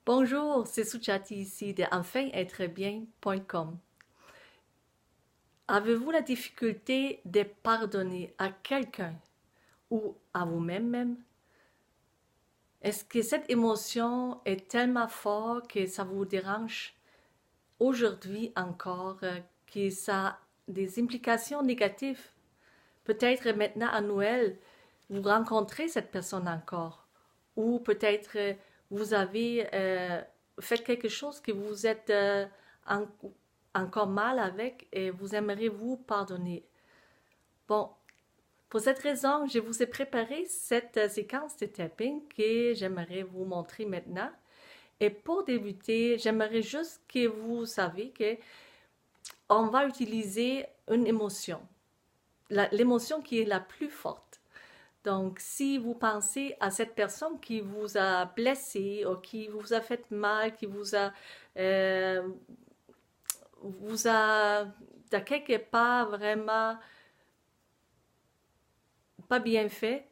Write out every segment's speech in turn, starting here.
Bonjour, c'est Suchati ici de enfainêtre-bien.com. Avez-vous la difficulté de pardonner à quelqu'un ou à vous-même même? Est-ce que cette émotion est tellement forte que ça vous dérange aujourd'hui encore, que ça a des implications négatives? Peut-être maintenant à Noël, vous rencontrez cette personne encore. Ou peut-être vous avez fait quelque chose que vous êtes en- encore mal avec et vous aimeriez vous pardonner. Bon, pour cette raison, je vous ai préparé cette séquence de tapping que j'aimerais vous montrer maintenant. Et pour débuter, j'aimerais juste que vous saviez que on va utiliser une émotion, l'émotion qui est la plus forte. Donc, si vous pensez à cette personne qui vous a blessé ou qui vous a fait mal, qui euh, vous a de quelque part vraiment pas bien fait,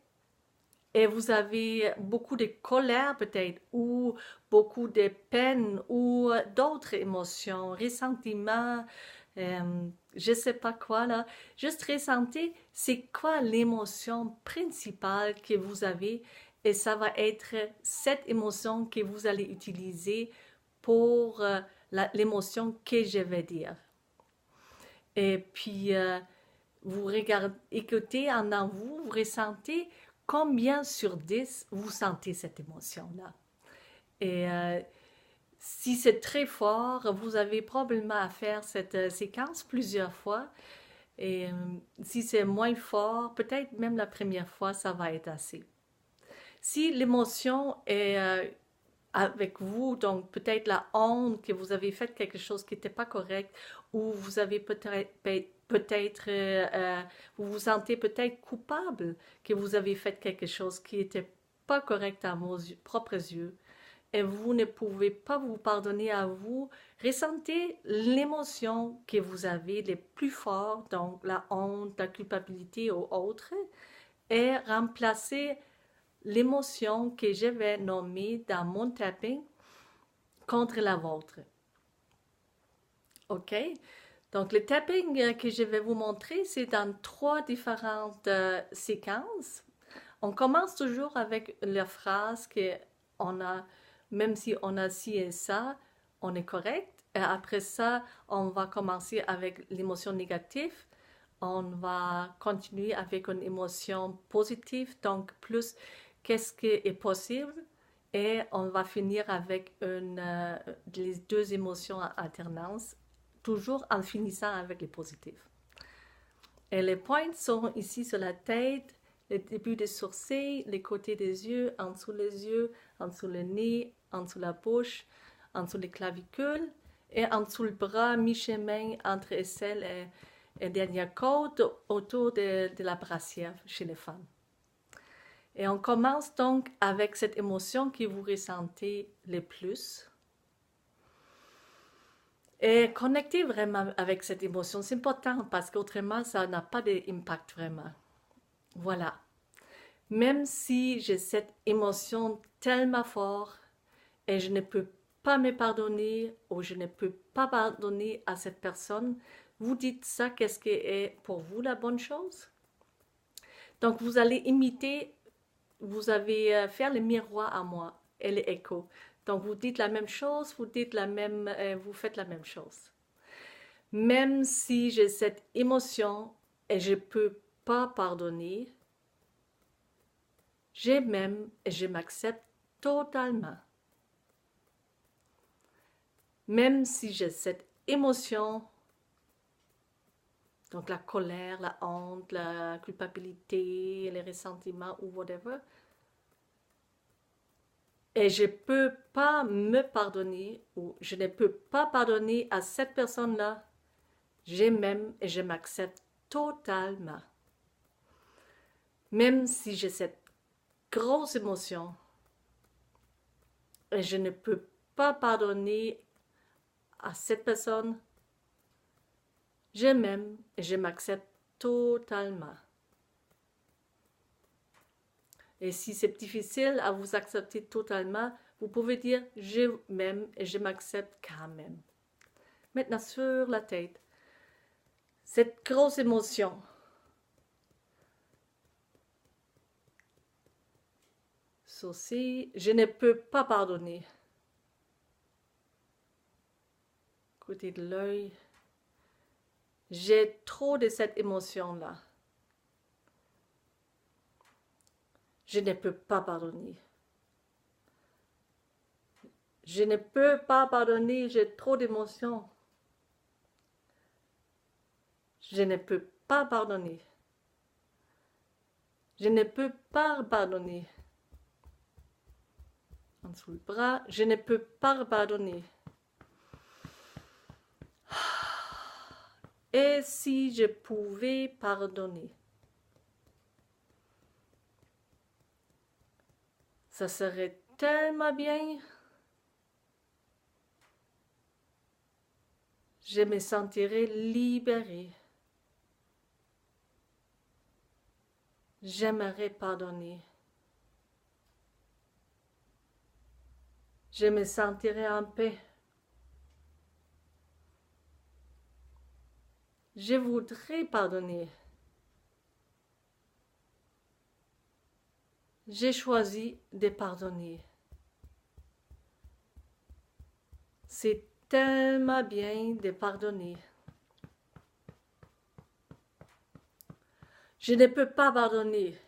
et vous avez beaucoup de colère peut-être, ou beaucoup de peine, ou d'autres émotions, ressentiment, je sais pas quoi là, juste ressentez c'est quoi l'émotion principale que vous avez et ça va être cette émotion que vous allez utiliser pour l'émotion que je vais dire. Et puis, vous regardez, écoutez en vous, vous ressentez combien sur 10 vous sentez cette émotion-là. Et si c'est très fort, vous avez probablement à faire cette séquence plusieurs fois. Et si c'est moins fort, peut-être même la première fois, ça va être assez. Si l'émotion est avec vous, donc peut-être la honte que vous avez fait quelque chose qui n'était pas correct, ou vous avez vous vous sentez peut-être coupable que vous avez fait quelque chose qui n'était pas correct à vos propres yeux, et vous ne pouvez pas vous pardonner à vous, ressentez l'émotion que vous avez les plus fortes, donc la honte, la culpabilité ou autre, et remplacez l'émotion que je vais nommer dans mon tapping contre la vôtre. OK? Donc, le tapping que je vais vous montrer, c'est dans trois différentes séquences. On commence toujours avec la phrase que on a, même si on a ci et ça, on est correct. Et après ça, on va commencer avec l'émotion négative. On va continuer avec une émotion positive, donc plus qu'est-ce qui est possible. Et on va finir avec les deux émotions en alternance, toujours en finissant avec les positifs. Et les points sont ici sur la tête, le début des sourcils, les côtés des yeux, en dessous les yeux, en dessous le nez, en dessous la bouche, en dessous les clavicules et en dessous le bras, mi-chemin entre aisselle et dernière côte, autour de la brassière chez les femmes. Et on commence donc avec cette émotion que vous ressentez le plus. Et connectez vraiment avec cette émotion, c'est important parce qu'autrement, ça n'a pas d'impact vraiment. Voilà. Même si j'ai cette émotion tellement forte et je ne peux pas me pardonner ou je ne peux pas pardonner à cette personne, vous dites ça, qu'est-ce qui est pour vous la bonne chose? Donc, vous allez imiter, vous avez faire le miroir à moi et l'écho. Donc, vous dites la même chose, vous faites la même chose. Même si j'ai cette émotion et je ne peux pas pardonner, je m'aime et je m'accepte totalement. Même si j'ai cette émotion, donc la colère, la honte, la culpabilité, les ressentiments ou whatever, et je ne peux pas me pardonner ou je ne peux pas pardonner à cette personne-là, je m'aime et je m'accepte totalement. Même si j'ai cette grosse émotion et je ne peux pas pardonner à cette personne, je m'aime et je m'accepte totalement. Et si c'est difficile à vous accepter totalement, Vous pouvez dire « je m'aime et je m'accepte quand même ». Maintenant, sur la tête, cette grosse émotion. Ceci, je ne peux pas pardonner. Côté de l'œil, j'ai trop de cette émotion-là. Je ne peux pas pardonner. Je ne peux pas pardonner, j'ai trop d'émotions. Je ne peux pas pardonner. Je ne peux pas pardonner. En dessous le bras, je ne peux pas pardonner. Et si je pouvais pardonner? Ça serait tellement bien. Je me sentirais libérée. J'aimerais pardonner. Je me sentirais en paix. Je voudrais pardonner. J'ai choisi de pardonner. C'est tellement bien de pardonner. Je ne peux pas pardonner.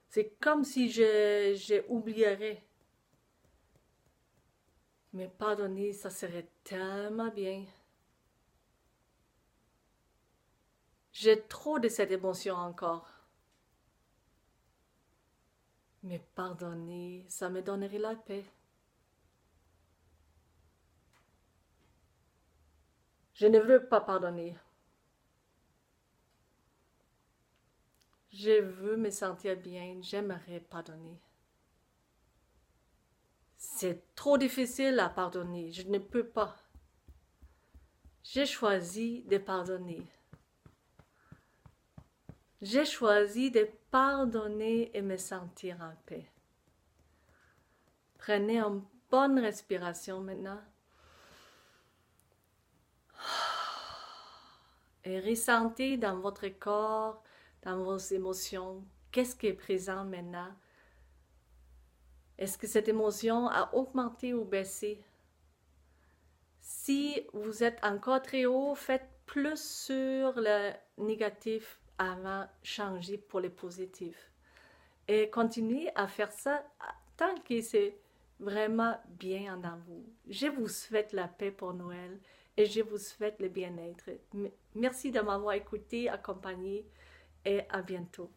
C'est comme si je oublierais. Mais pardonner, ça serait tellement bien. J'ai trop de cette émotion encore. Mais pardonner, ça me donnerait la paix. Je ne veux pas pardonner. Je veux me sentir bien, j'aimerais pardonner. C'est trop difficile à pardonner, je ne peux pas. J'ai choisi de pardonner. J'ai choisi de pardonner et me sentir en paix. Prenez une bonne respiration maintenant. Et ressentez dans votre corps, dans vos émotions, qu'est-ce qui est présent maintenant? Est-ce que cette émotion a augmenté ou baissé? Si vous êtes encore très haut, faites plus sur le négatif avant changer pour le positif. Et continuez à faire ça tant que c'est vraiment bien en vous. Je vous souhaite la paix pour Noël et je vous souhaite le bien-être. Merci de m'avoir écouté, accompagné et à bientôt.